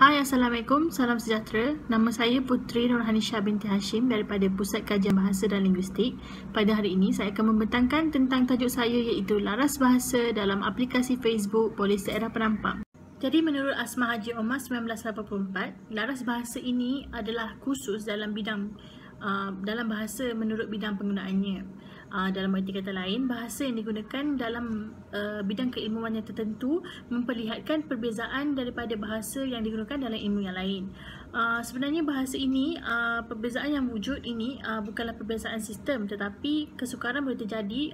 Hai, Assalamualaikum, salam sejahtera. Nama saya Putri Nurhanisha binti Hashim daripada Pusat Kajian Bahasa dan Linguistik. Pada hari ini, saya akan membentangkan tentang tajuk saya iaitu Laras Bahasa dalam aplikasi Facebook Polis Daerah Penampang. Jadi menurut Asma Haji Omar 1984, laras bahasa ini adalah khusus dalam bidang dalam bahasa menurut bidang penggunaannya. Dalam arti kata lain, bahasa yang digunakan dalam bidang keilmuan yang tertentu memperlihatkan perbezaan daripada bahasa yang digunakan dalam ilmu yang lain. Sebenarnya bahasa ini, perbezaan yang wujud ini bukanlah perbezaan sistem, tetapi kesukaran boleh terjadi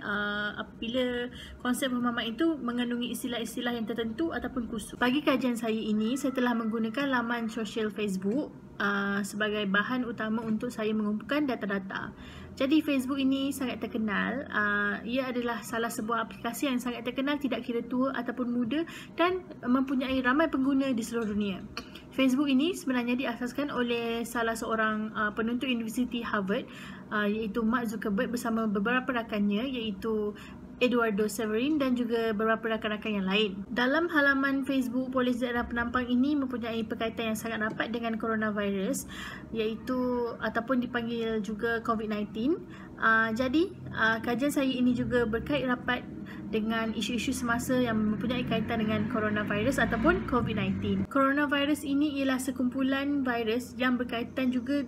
apabila konsep pemahaman itu mengandungi istilah-istilah yang tertentu ataupun khusus. Bagi kajian saya ini, saya telah menggunakan laman sosial Facebook sebagai bahan utama untuk saya mengumpulkan data-data. Jadi Facebook ini sangat terkenal. Ia adalah salah sebuah aplikasi yang sangat terkenal, tidak kira tua ataupun muda, dan mempunyai ramai pengguna di seluruh dunia. Facebook ini sebenarnya diasaskan oleh salah seorang penuntut Universiti Harvard, iaitu Mark Zuckerberg bersama beberapa rakannya, iaitu Eduardo Severin dan juga beberapa rakan-rakan yang lain. Dalam halaman Facebook Polis Daerah Penampang ini mempunyai berkaitan yang sangat rapat dengan coronavirus, iaitu ataupun dipanggil juga COVID-19. Jadi kajian saya ini juga berkait rapat dengan isu-isu semasa yang mempunyai kaitan dengan coronavirus ataupun COVID-19. Coronavirus ini ialah sekumpulan virus yang berkaitan juga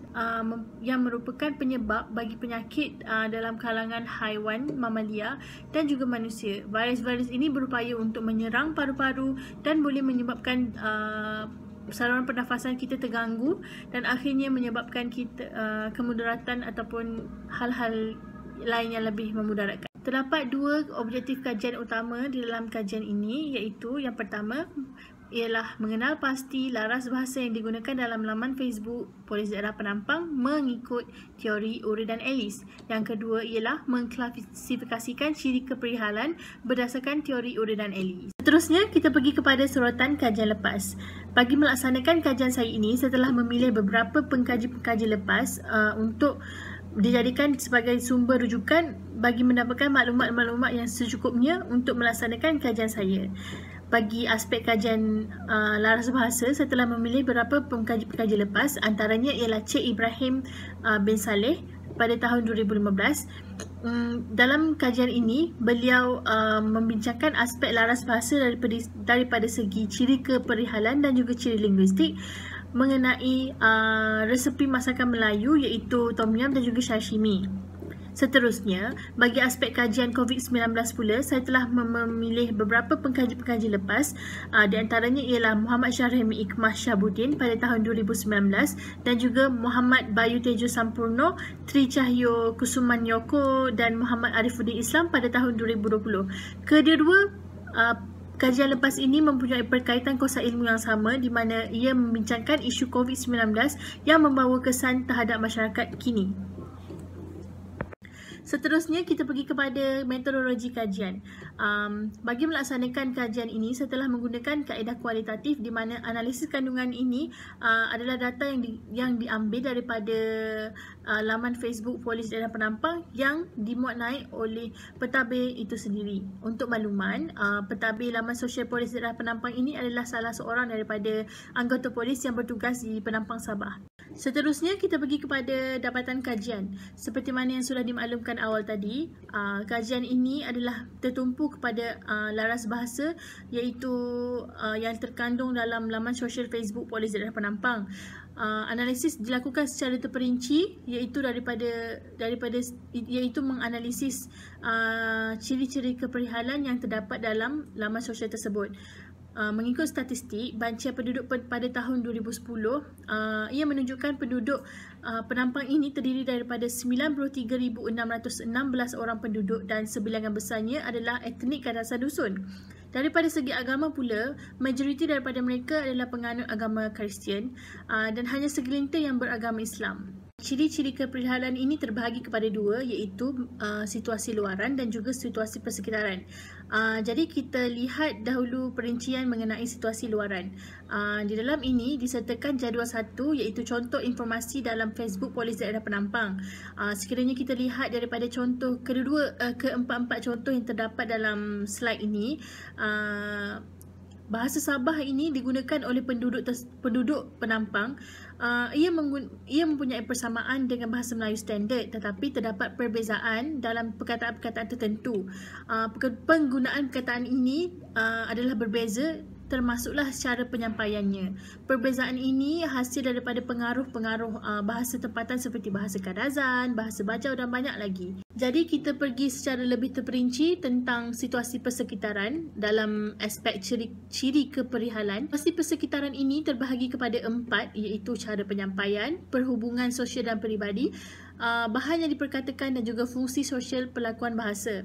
yang merupakan penyebab bagi penyakit dalam kalangan haiwan, mamalia dan juga manusia. Virus-virus ini berupaya untuk menyerang paru-paru dan boleh menyebabkan saluran pernafasan kita terganggu dan akhirnya menyebabkan kita kemudaratan ataupun hal-hal lain yang lebih memudaratkan. Terdapat dua objektif kajian utama di dalam kajian ini, iaitu yang pertama ialah mengenal pasti laras bahasa yang digunakan dalam laman Facebook Polis Daerah Penampang mengikut teori Urey dan Ellis. Yang kedua ialah mengklasifikasikan ciri keperihalan berdasarkan teori Urey dan Ellis. Seterusnya, kita pergi kepada sorotan kajian lepas. Bagi melaksanakan kajian saya ini, saya telah memilih beberapa pengkaji-pengkaji lepas untuk dijadikan sebagai sumber rujukan bagi mendapatkan maklumat-maklumat yang secukupnya untuk melaksanakan kajian saya. Bagi aspek kajian laras bahasa, saya telah memilih beberapa pengkaji-pengkaji lepas, antaranya ialah Cik Ibrahim bin Saleh pada tahun 2015. Dalam kajian ini, beliau membincangkan aspek laras bahasa daripada segi ciri keperihalan dan juga ciri linguistik mengenai resepi masakan Melayu iaitu tom yum dan juga sashimi. Seterusnya, bagi aspek kajian COVID-19 pula, saya telah memilih beberapa pengkaji-pengkaji lepas. Di antaranya ialah Muhammad Syarhemi Ikmah Syabuddin pada tahun 2019 dan juga Muhammad Bayu Tejo Sampurno, Tri Cahyo Kusuman Yoko dan Muhammad Arifuddin Islam pada tahun 2020. Kedua-dua kajian lepas ini mempunyai perkaitan kosa ilmu yang sama, di mana ia membincangkan isu COVID-19 yang membawa kesan terhadap masyarakat kini. Seterusnya, kita pergi kepada metodologi kajian. Bagi melaksanakan kajian ini, saya telah menggunakan kaedah kualitatif, di mana analisis kandungan ini adalah data yang diambil daripada laman Facebook Polis Daerah Penampang yang dimuat naik oleh pentadbir itu sendiri. Untuk makluman, pentadbir laman sosial Polis Daerah Penampang ini adalah salah seorang daripada anggota polis yang bertugas di Penampang, Sabah. Seterusnya, kita pergi kepada dapatan kajian. Seperti mana yang sudah dimaklumkan awal tadi, kajian ini adalah tertumpu kepada laras bahasa, iaitu yang terkandung dalam laman sosial Facebook Polis Daerah Penampang. Analisis dilakukan secara terperinci, iaitu iaitu menganalisis ciri-ciri keperihalan yang terdapat dalam laman sosial tersebut. Mengikut statistik bancian penduduk pada tahun 2010, ia menunjukkan penduduk Penampang ini terdiri daripada 93,616 orang penduduk dan sebilangan besarnya adalah etnik kadasan dusun. Daripada segi agama pula, majoriti daripada mereka adalah penganut agama Kristian dan hanya segelintir yang beragama Islam. Ciri-ciri keperihalan ini terbahagi kepada dua, iaitu situasi luaran dan juga situasi persekitaran. Jadi kita lihat dahulu perincian mengenai situasi luaran. Di dalam ini disertakan jadual 1, iaitu contoh informasi dalam Facebook Polis Daerah Penampang. Sekiranya kita lihat daripada contoh keempat-empat contoh yang terdapat dalam slide ini, Bahasa Sabah ini digunakan oleh penduduk penampang. Ia mempunyai persamaan dengan bahasa Melayu standard, tetapi terdapat perbezaan dalam perkataan-perkataan tertentu. Penggunaan perkataan ini adalah berbeza, termasuklah cara penyampaiannya. Perbezaan ini hasil daripada pengaruh-pengaruh bahasa tempatan seperti bahasa Kadazan, bahasa Bajau dan banyak lagi. Jadi kita pergi secara lebih terperinci tentang situasi persekitaran dalam aspek ciri keperihalan. Situasi persekitaran ini terbahagi kepada 4, iaitu cara penyampaian, perhubungan sosial dan peribadi, bahan yang diperkatakan dan juga fungsi sosial perlakuan bahasa.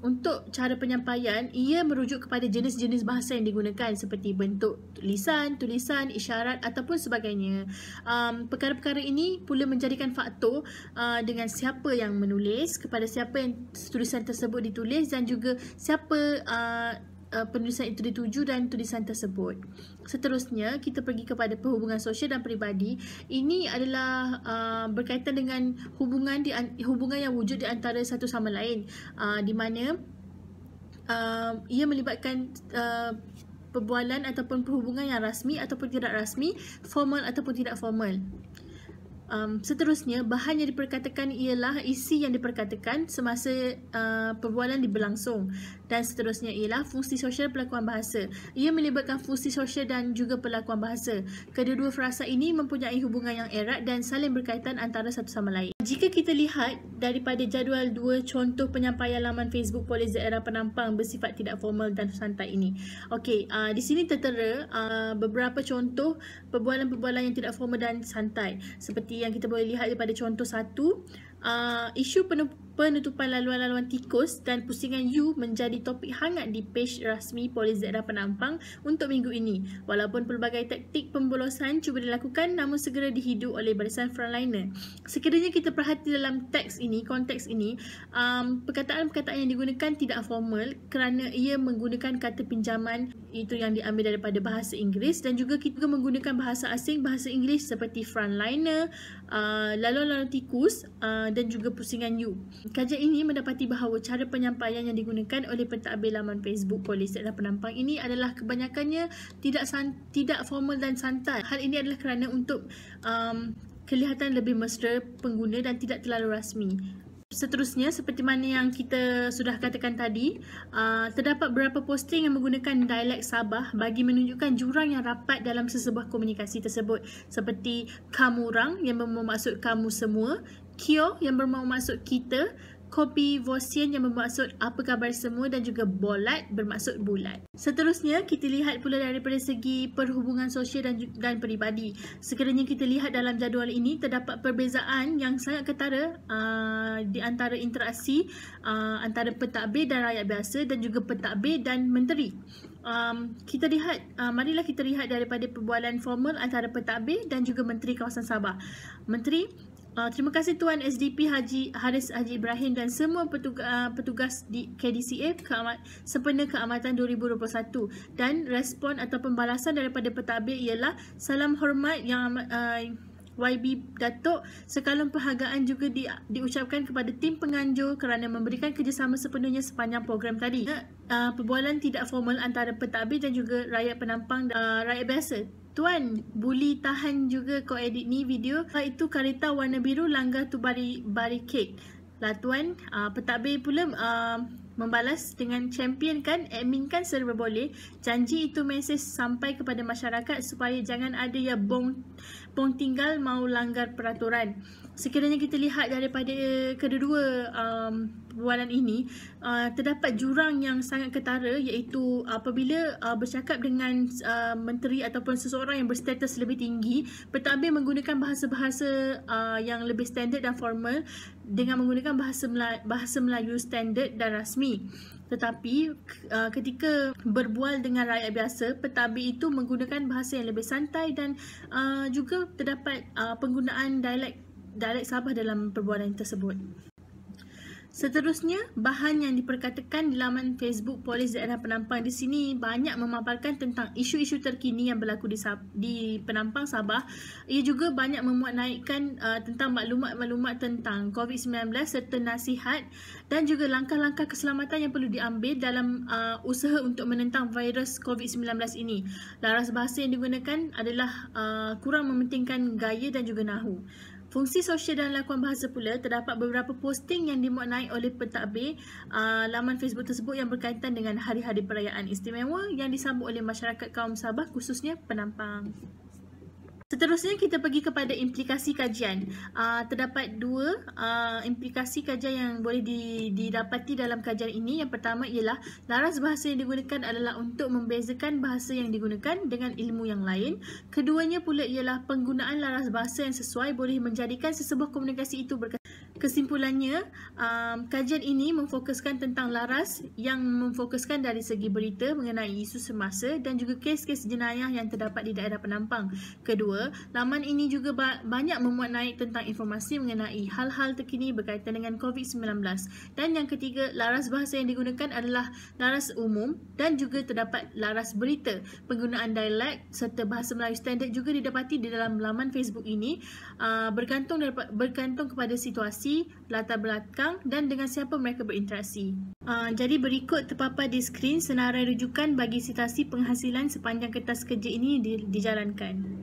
Untuk cara penyampaian, ia merujuk kepada jenis-jenis bahasa yang digunakan seperti bentuk tulisan, isyarat ataupun sebagainya. Perkara-perkara ini pula menjadikan faktor dengan siapa yang menulis, kepada siapa yang tulisan tersebut ditulis dan juga siapa penulisan itu dituju dan tulisan tersebut. Seterusnya, kita pergi kepada perhubungan sosial dan peribadi. Ini adalah berkaitan dengan hubungan yang wujud di antara satu sama lain, di mana ia melibatkan perbualan ataupun perhubungan yang rasmi ataupun tidak rasmi, formal ataupun tidak formal. Seterusnya, bahan yang diperkatakan ialah isi yang diperkatakan semasa perbualan berlangsung. Dan seterusnya ialah fungsi sosial perlakuan bahasa. Ia melibatkan fungsi sosial dan juga perlakuan bahasa. Kedua-dua frasa ini mempunyai hubungan yang erat dan saling berkaitan antara satu sama lain. Jika kita lihat daripada jadual 2 contoh penyampaian laman Facebook Polis Daerah Penampang bersifat tidak formal dan santai ini. Okey, di sini tertera beberapa contoh perbualan-perbualan yang tidak formal dan santai. Seperti yang kita boleh lihat daripada contoh 1, isu penutupan laluan-laluan tikus dan pusingan U menjadi topik hangat di page rasmi Polis Daerah Penampang untuk minggu ini. Walaupun pelbagai taktik pembolosan cuba dilakukan, namun segera dihidu oleh barisan frontliner. Sekiranya kita perhati dalam konteks ini, perkataan-perkataan yang digunakan tidak formal kerana ia menggunakan kata pinjaman itu yang diambil daripada bahasa Inggeris, dan juga kita menggunakan bahasa asing, bahasa Inggeris seperti frontliner, laluan-laluan tikus dan juga pusingan U. Kajian ini mendapati bahawa cara penyampaian yang digunakan oleh pentadbir laman Facebook Polis Daerah Penampang ini adalah kebanyakannya tidak formal dan santai. Hal ini adalah kerana untuk kelihatan lebih mesra pengguna dan tidak terlalu rasmi. Seterusnya, seperti mana yang kita sudah katakan tadi, terdapat beberapa posting yang menggunakan dialek Sabah bagi menunjukkan jurang yang rapat dalam sesebuah komunikasi tersebut, seperti kamurang yang bermaksud kamu semua, kio yang bermaksud kita, kopi vosien yang bermaksud apa khabar semua, dan juga bolat bermaksud bulat. Seterusnya, kita lihat pula daripada segi perhubungan sosial dan peribadi. Sekiranya kita lihat dalam jadual ini, terdapat perbezaan yang sangat ketara di antara interaksi antara pentadbir dan rakyat biasa dan juga pentadbir dan menteri. Marilah kita lihat daripada perbualan formal antara pentadbir dan juga Menteri Kawasan Sabah. Menteri, terima kasih Tuan SDP Haji Haris Haji Ibrahim dan semua petugas di KDCA sempena keamatan 2021, dan respon atau pembalasan daripada pentadbir ialah salam hormat yang YB Datuk. Sekalum penghargaan juga diucapkan kepada tim penganjur kerana memberikan kerjasama sepenuhnya sepanjang program tadi. Perbualan tidak formal antara pentadbir dan juga rakyat penampang dan rakyat biasa. Tuan, boleh tahan juga kau edit ni video. Itu kereta warna biru langgar tu barricade. Lah tuan, pentadbir pula membalas dengan champion kan, admin kan serba boleh. Janji itu mesej sampai kepada masyarakat supaya jangan ada yang bong tinggal mau langgar peraturan. Sekiranya kita lihat daripada kedua-dua perbualan ini, terdapat jurang yang sangat ketara, iaitu apabila bercakap dengan menteri ataupun seseorang yang berstatus lebih tinggi, pentadbir menggunakan bahasa-bahasa yang lebih standard dan formal dengan menggunakan bahasa Melayu standard dan rasmi. Tetapi ketika berbual dengan rakyat biasa, pentadbir itu menggunakan bahasa yang lebih santai dan juga terdapat penggunaan dialek Sabah dalam perbualan tersebut. Seterusnya, bahan yang diperkatakan di laman Facebook Polis Daerah Penampang di sini banyak memaparkan tentang isu-isu terkini yang berlaku di Penampang Sabah. Ia juga banyak memuat naikkan tentang maklumat-maklumat tentang COVID-19 serta nasihat dan juga langkah-langkah keselamatan yang perlu diambil dalam usaha untuk menentang virus COVID-19 ini. Laras bahasa yang digunakan adalah kurang mementingkan gaya dan juga nahu. Fungsi sosial dan lakuan bahasa pula, terdapat beberapa posting yang dimuat naik oleh pentadbir laman Facebook tersebut yang berkaitan dengan hari-hari perayaan istimewa yang disambut oleh masyarakat kaum Sabah khususnya Penampang. Seterusnya kita pergi kepada implikasi kajian. Terdapat dua implikasi kajian yang boleh didapati dalam kajian ini. Yang pertama ialah laras bahasa yang digunakan adalah untuk membezakan bahasa yang digunakan dengan ilmu yang lain. Keduanya pula ialah penggunaan laras bahasa yang sesuai boleh menjadikan sesebuah komunikasi itu Kesimpulannya, kajian ini memfokuskan tentang laras yang memfokuskan dari segi berita mengenai isu semasa dan juga kes-kes jenayah yang terdapat di daerah Penampang. Kedua, laman ini juga banyak memuat naik tentang informasi mengenai hal-hal terkini berkaitan dengan COVID-19. Dan yang ketiga, laras bahasa yang digunakan adalah laras umum dan juga terdapat laras berita. Penggunaan dialek serta bahasa Melayu standard juga didapati di dalam laman Facebook ini, bergantung kepada situasi, latar belakang dan dengan siapa mereka berinteraksi. Jadi berikut terpapar di skrin senarai rujukan bagi situasi penghasilan sepanjang kertas kerja ini dijalankan.